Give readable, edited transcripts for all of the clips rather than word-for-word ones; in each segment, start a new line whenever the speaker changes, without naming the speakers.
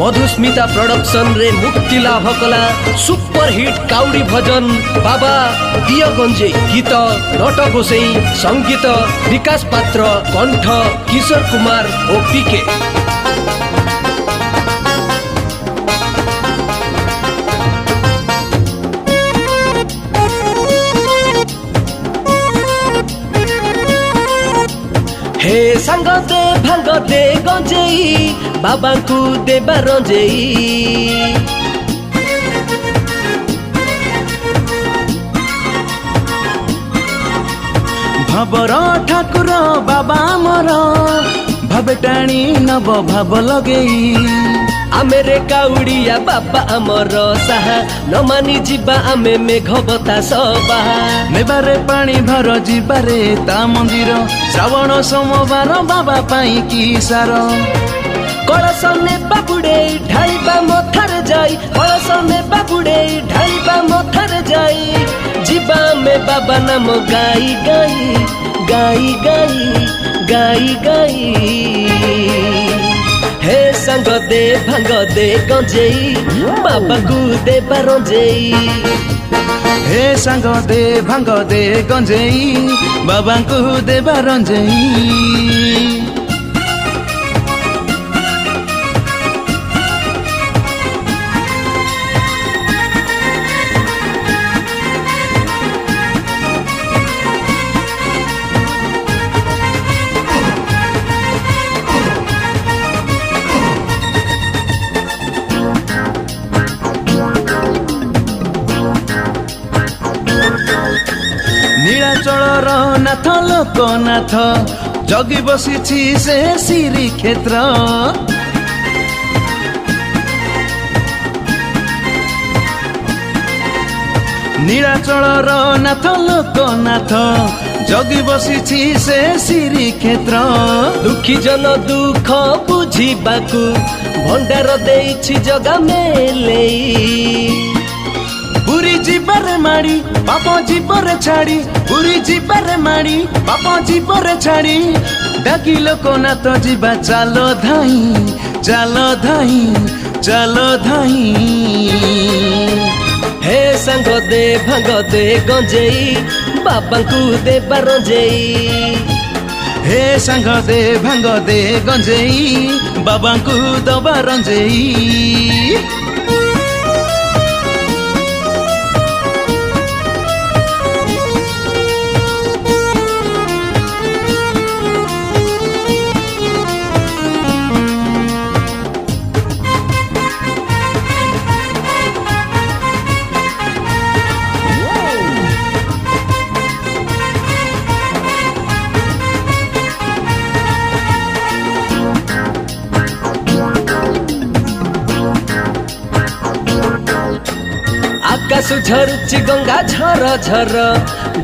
Madhusmita production रे मुक्ति लाभ कला सुपर हिट काउडी भजन बाबा दिय गंजे गीत नट गोसाई संगीत विकास पात्र कंठ किशोर कुमार ओ पीके। हे संग दे भांग दे गंजेई बाबा को देबा रंजेई।
भवर ठाकुर बाबा मोर भावे टाणी नव भाव लगेई।
आमेरे काउड़िया बाबा आमर साहा न मानी जीवा आमे मेघ बतास बाहा।
नेबारे पानी भर जीवारे ता मंदिर श्रावण सोमवार बाबा पाई की सार।
कलश ने बाबुड़े ढालिबा मथार जाई कलश ने बाबुड़े ढालिबा मथार जाई। जीवा में बाबा नाम गाई गाई गाई गाई गाई गाई। हे संग दे भांग दे गंजेई बाबा को दे रंजेई।
हे संग दे भांग दे गंजेई बाबा को दे रंजेई। नीलाचलर नाथ लोकनाथ जगी बसी से श्री क्षेत्र। नीलाचलर नाथ लोकनाथ जगी बसी से श्री क्षेत्र।
दुखी जन दुख बुझिबाकू भंडार देइछि जगा मेलेई।
पुरी जीवर माड़ी बाप जीवर छाड़ी पुरी जीवर माड़ी बाप जीवर छाड़ी। डाकी लोकनाथ जीवा चालो धाई चालो धाई चालो धाई।
हे संग दे भांग दे गंजेई बाबा को दे रंजेई।
हे संग दे भांग दे गंजेई बाबा को दबा रंजेई।
आकाश झरुची गंगा झर झर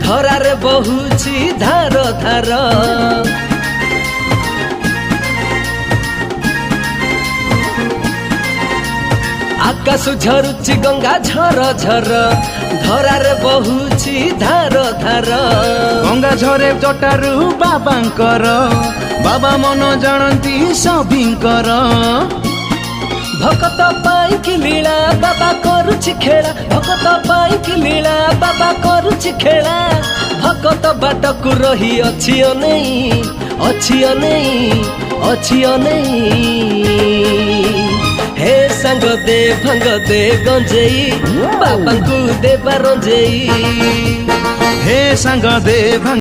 धरारे बहुची धार धार। आकाश झरुची गंगा झर झर धरारे बहुची धार धार।
गंगा झरे जटारू बाबांकर बाबा मन जानती सभिंकर।
भक्त पाई की लीला बाबा करुछि खेला भक्त पाई की लीला बाबा करुछि खेला। भक्त बाटकु रही अछि अनेई अछि अनेई अछि अनेई। हे संग दे भांग दे गंजेई बाबा को दे रंजेई।
हे संग दे भांग